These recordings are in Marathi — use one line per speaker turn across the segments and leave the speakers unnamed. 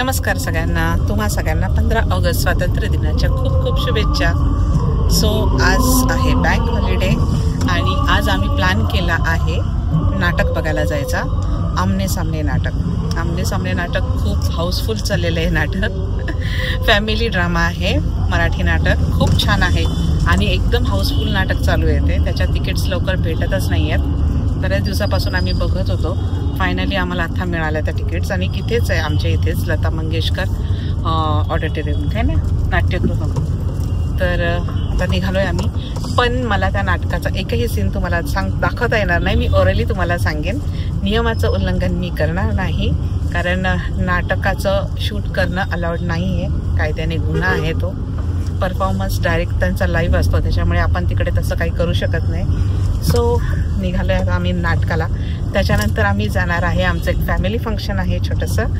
नमस्कार सगळ्यांना, तुम्हा सगळ्यांना 15 ऑगस्ट स्वातंत्र्य दिनाच्या खूप खूप शुभेच्छा। सो आज आहे बँक हॉलिडे आणि आज आम्ही प्लॅन केला आहे नाटक बघायला जायचा। आमने सामने नाटक। आमने सामने नाटक खूप हाऊसफुल चाललेलं आहे नाटक। फॅमिली ड्रामा आहे, मराठी नाटक खूप छान आहे आणि एकदम हाऊसफुल नाटक चालू आहे ते। त्याच्या तिकीट्स लवकर भेटतच नाही आहेत। बऱ्याच दिवसापासून आम्ही बघत होतो, फायनली आम्हाला आता मिळाल्या त्या तिकीट्स आणि इथेच आहे आमच्या इथेच लता मंगेशकर ऑडिटोरियम काय ना नाट्यगृह। तर आता निघालोय आम्ही, पण मला त्या नाटकाचा एकही सीन तुम्हाला दाखवता येणार नाही। मी ओरली तुम्हाला सांगेन, नियमाचं उल्लंघन मी करणार नाही, कारण नाटकाचं शूट करणं अलाउड नाही आहे, कायद्याने गुन्हा आहे तो। परफॉर्मन्स डायरेक्ट त्यांचा लाईव्ह असतो, त्याच्यामुळे आपण तिकडे तसं काही करू शकत नाही। सो निघालोय आता आम्ही नाटकाला। त्याच्यानंतर आम्ही जाणार आहे, आमचं एक फॅमिली फंक्शन आहे छोटंसं,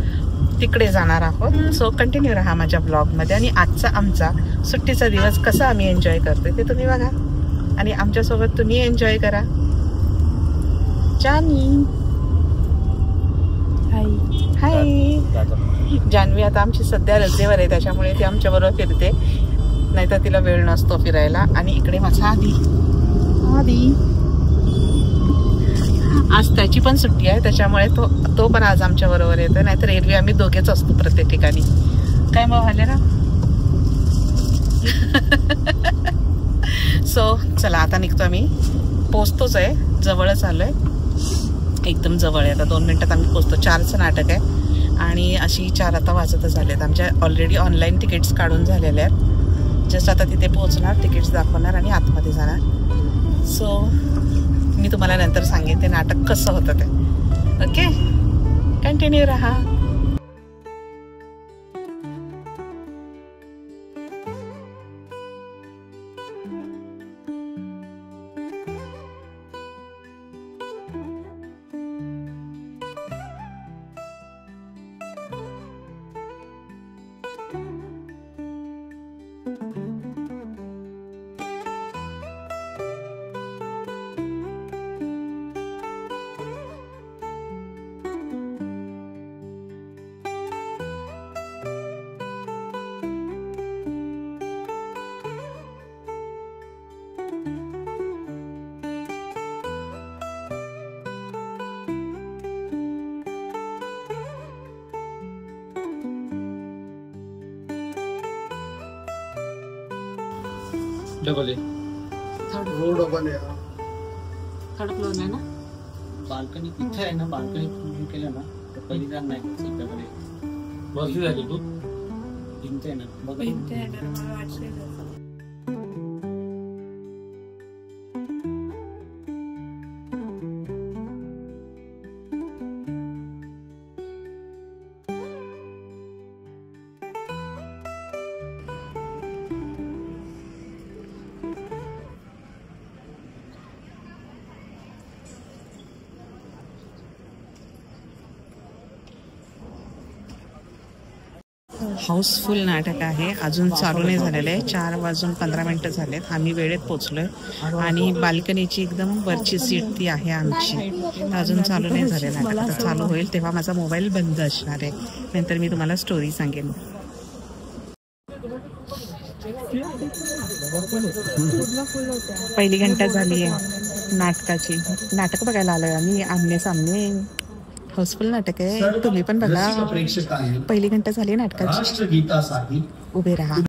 तिकडे जाणार आहोत। सो कंटिन्यू राहा माझ्या ब्लॉगमध्ये आणि आजचा आमचा सुट्टीचा दिवस कसा आम्ही एन्जॉय करतोय ते तुम्ही बघा आणि आमच्यासोबत तुम्ही एन्जॉय करा। जान्हवी हाय हाय। जान्हवी आता आमची सध्या रजेवर आहे, त्याच्यामुळे ती आमच्याबरोबर फिरते, नाहीतर तिला वेळ नसतो फिरायला। आणि इकडे माझा आदी आज त्याची पण सुट्टी आहे, त्याच्यामुळे तो पण आज आमच्या बरोबर येतो, नाहीतर एरवी आम्ही दोघेच असतो प्रत्येक ठिकाणी। काय मग झाले ना। सो चला आता निघतो आम्ही, पोचतोच आहे, जवळच आलोय, एकदम जवळ आहे। आता 2 मिनिटात आम्ही पोचतो। 4चं नाटक आहे आणि अशी 4 आता वाजतच झालेत। आमच्या ऑलरेडी ऑनलाईन तिकीट्स काढून झालेले आहेत, जस्ट आता तिथे पोहोचणार, तिकीट्स दाखवणार आणि आतमध्ये जाणार। सो मी तुम्हाला नंतर सांगेन ते नाटक कसं होतं ते। ओके, कंटिन्यू रहा।
डबल है,
थर्ड
डबल है,
थर्ड फ्लोर आहे ना।
बाल्कनी तिथे आहे ना, बाल्कनी केलं ना तर पहिली जाण नाही तिकडे
बसली जातो तू
जिंकते ना बघा
मला वाटलं हाऊसफुल नाटक आहे, अजून चालू नाही झालेलं आहे। 4 वाजून 15 मिनिटं झालेत, आम्ही वेळेत पोचलोय आणि बाल्कनीची एकदम वरची सीट ती आहे आमची, अजून चालू नाही झाले नाटक। आता चालू होईल तेव्हा माझा मोबाईल बंद असणार आहे, नंतर मी तुम्हाला स्टोरी सांगेन। पहिली घंटा झाली आहे नाटकाची, नाटक बघायला आलोय आम्ही आमने सामने। हाऊसफुल नाटक आहे, तुम्ही पण बघा। पहिली घंटा झाली नाटकाची, उभे राहा।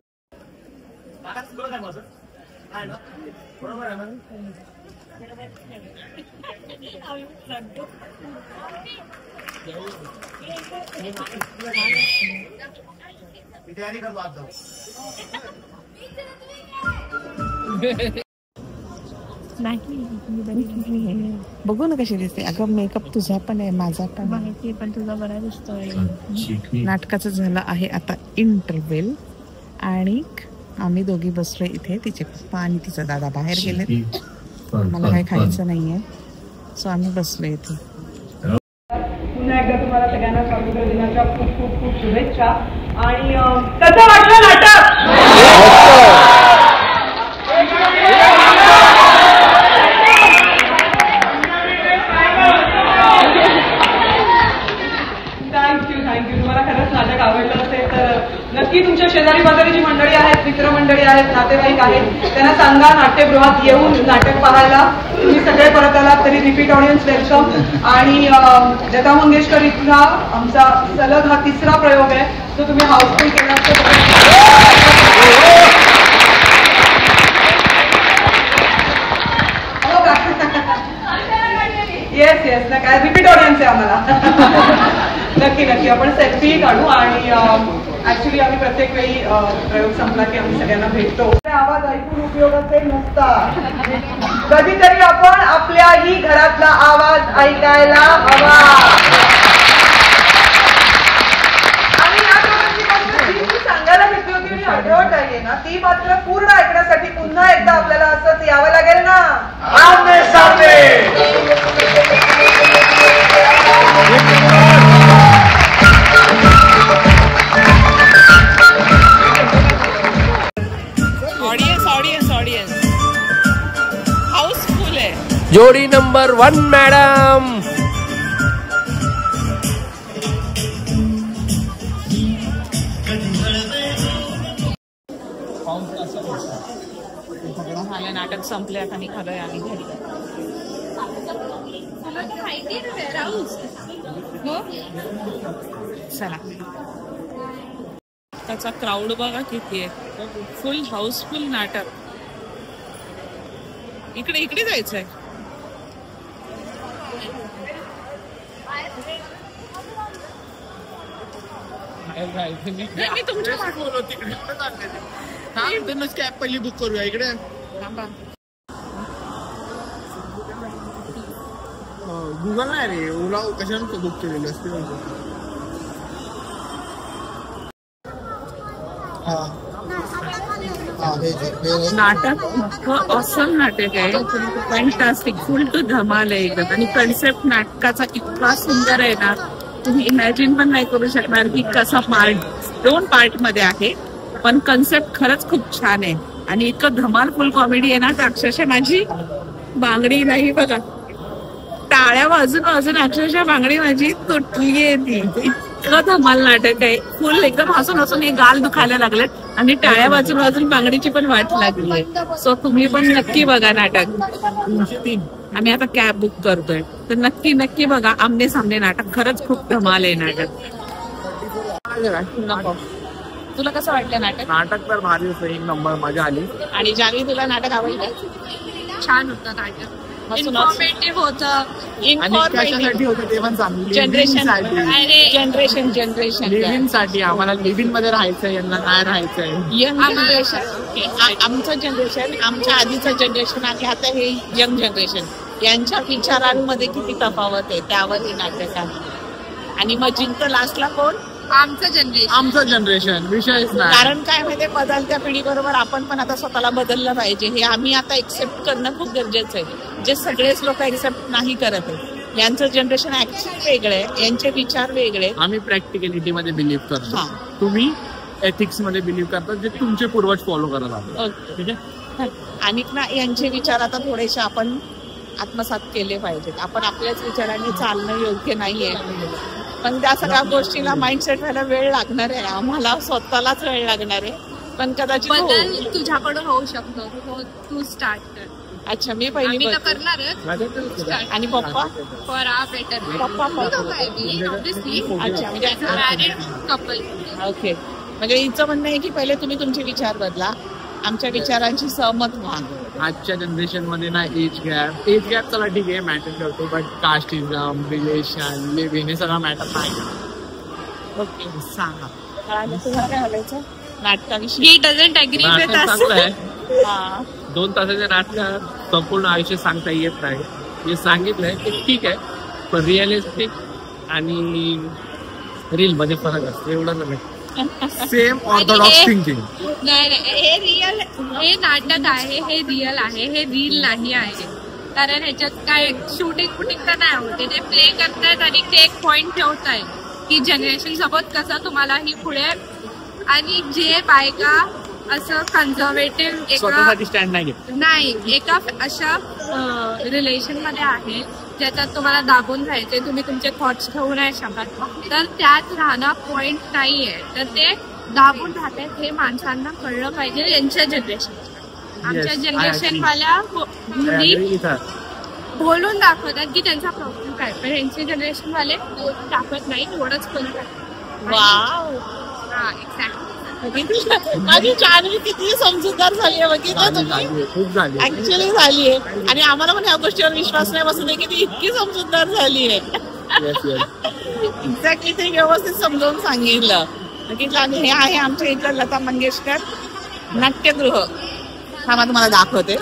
बघू ना कशी दिसते। अगं मेकअप तुझा पण आहे, माझा पण माहिती, पण तुझा बरा दिसतोय। नाटकाचं झालं आहे आता इंटरव्हेल आणि आम्ही दोघी बसलोय इथे, तिचे पप्पा आणि तिचा दादा बाहेर गेले, मला काही खायचं नाहीये, सो आम्ही बसलोय इथे।
पुन्हा एकदा तुम्हाला सगळ्यांना स्वातंत्र्य दिनाच्या खूप खूप खूप शुभेच्छा। आणि कसं वाटलं नाटक? थँक्यू, तुम्हाला खरंच नाटक आवडलं मित्रमंडळी आहेत, नातेवाईक आहेत, त्यांना सांगा नाट्यगृहात येऊन नाटक पाहायला. तुम्ही सगळे परत आलात तरी रिपीट ऑडियन्स वेलकम. आणि लता मंगेशकर इथला आमचा सलग हा 3रा प्रयोग आहे जो तुम्ही हाऊसफुल केला. येस येस ना काय रिपीट ऑडियन्स आहे आम्हाला. नक्की नक्की आपण सेल्फी काढू. आणि ऍक्च्युली आम्ही प्रत्येक वेळी प्रयोग संपला की आम्ही सगळ्यांना भेटतो. आवाज ऐकून उपयोगाचे नसतात, कधीतरी आपण आपल्याही घरातला आवाज ऐकायला हवा. आणि या जी मी सांगायला घेतली होती मी आठवत आहे ना, ती मात्र पूर्ण ऐकण्यासाठी पुन्हा एकदा आपल्याला असंच यावं लागेल ना. आमने सामने
ऑडियन्स हाऊसफुल आहे.
जोड़ी नंबर 1 मैडम.
नाटक संपले आणि खाल्लंय आणि घरी. चला त्याचा क्राऊड बघा किती आहे. फुल हाऊसफुल नाटक. इकडे इकडे जायचंय. मी तुमच्या
कॅब पहिली बुक करूया इकडे. गुगल नाही रे, ओला कशाने बुक केलेलं असते.
नाटक इतकं ऑसम नाटक आहे. फॅन्टास्टिक, फुल टू धमाल आहे एकदम. आणि कन्सेप्ट नाटकाचा इतका सुंदर आहे ना, तुम्ही इमॅजिन पण नाही करू शकणार की कसा पार्ट 2 पार्ट मध्ये आहे. पण कन्सेप्ट खरंच खूप छान आहे. आणि इतकं धमाल फुल कॉमेडी आहे ना, तर अक्षरशः माझी बांगडी नाही बघा, टाळ्या वाजून वाजून अक्षरशः बांगडी माझी तुटली आहे. ती इतकं धमाल नाटक आहे. फुल एकदम हसून हसून हे गाल दुखायला लागलेत आणि टाळ्या वाजून वाजून बांगडीची पण वाट लागली आहे. सो तुम्ही पण नक्की बघा नाटक. आम्ही आता कॅब बुक करतोय, तर नक्की नक्की बघा आमने सामने नाटक. खरंच खूप धमाल आहे नाटक. तुला कसं वाटलं नाटक?
नाटक तर भारी होतं, 1 नंबर मजा आली.
आणि जान्हवी तुला नाटक आवडलं?
छान होतं नाटक, इन्फॉर्मेटिव्ह होतं.
कशासाठी होतं ते पण सांग.
जनरेशन
लिव्हिंग साठी. आम्हाला लिव्हिंग मध्ये राहायचंय, यांना नाही राहायचंय.
यंग जनरेशन, आमचं जनरेशन, आमच्या आधीचं जनरेशन आणि आता हे यंग जनरेशन यांच्या विचारांमध्ये किती तफावत आहे त्यावर हे नाटक आहे. आणि मग जिंकतं लास्टला कोण?
आमचं जनरेशन.
विषयच नाही.
कारण काय माहितीये, बदलत्या पिढीबरोबर आपण पण आता स्वतःला बदललं पाहिजे. हे आम्ही आता एक्सेप्ट करणं खूप गरजेचं आहे, जे सगळेच लोक एक्सेप्ट नाही करत आहे. यांचं जनरेशन ऍक्च्युअली वेगळं आहे, यांचे विचार वेगळे.
आम्ही प्रॅक्टिकलिटी मध्ये बिलीव्ह करतो, तुम्ही एथिक्स मध्ये बिलीव्ह करता, जे तुमचे पूर्वज फॉलो करत आहात. ठीक आहे.
आणि ना यांचे विचार आता थोडेसे आपण आत्मसात केले पाहिजेत. आपण आपल्याच विचारांनी चालणं योग्य नाहीये. पण त्या सगळ्या गोष्टीला माइंडसेट व्हायला वेळ लागणार आहे. आम्हाला स्वतःलाच वेळ लागणार आहे. पण कदाचित
बदल तुझ्याकडून होऊ शकतो. तू स्टार्ट कर.
अच्छा, मी पहिली
करणार.
आणि पप्पा
फॉर आ बेटर.
पप्पा
ऑब्विसली.
अच्छा, म्हणजे
मॅरिड कपल.
ओके. म्हणजे हिचं म्हणणं आहे की पहिले तुम्ही तुमचे विचार बदला, आमच्या विचारांची सहमत व्हा.
आजच्या जनरेशन मध्ये ना एज गॅप चला ठीक आहे मॅटर करतो, बट कास्टिझम, रिलेशन, लिव्हिंग हे सगळं मॅटर नाही.
ओके, सांगा तुम्हाला काय हवायचं नाटकाविषयी?
ही डझंट अग्री विथ अस.
2 तासाच्या नाटकात संपूर्ण आयुष्य सांगता येत नाही. जे सांगितलंय ते ठीक आहे, पण रिअलिस्टिक आणि रील मध्ये फरक असतो, एवढं नाही. Same Orthodox thinking.
नाही, हे रिअल, हे नाटक आहे, हे रिअल आहे, हे रील नाही आहे. कारण ह्याच्यात काय शूटिंग तर नाही होते, ते प्ले करतायत आणि ते एक पॉइंट ठेवत आहे की जनरेशन सोबत कसं तुम्हाला ही पुढे. आणि जे बायका असं कन्झर्वेटिव्ह
स्वतःसाठी स्टँड नाही
एका अशा रिलेशन मध्ये आहे ज्याच्यात तुम्हाला दाबून राहायचे, तुम्ही तुमचे थॉट्स ठेवू नाही शकत, तर त्यात राहणं पॉइंट नाहीये. तर ते दाबून राहतात हे माणसांना कळलं पाहिजे यांच्या जनरेशन. आमच्या जनरेशन वाल्या मुली बोलून दाखवतात की त्यांचा प्रॉब्लेम काय, पण यांचे जनरेशन वाले बोलून दाखवत नाही, एवढंच करून टाकतात.
वाव,
हा एक्झॅक्ट.
माझी जानवी किती समजूतदार झाली आहे बघितलं तुम्ही,
खूप झाली
ऍक्च्युअली झाली आहे. आणि आम्हाला पण ह्या गोष्टीवर विश्वास नाही बसत आहे की ती इतकी समजूतदार झाली आहे. एक्झॅक्टली ते व्यवस्थित समजावून सांगितलं. आणि हे आहे आमच्या इथलं लता मंगेशकर नाट्यगृह. हा मला तुम्हाला दाखवते.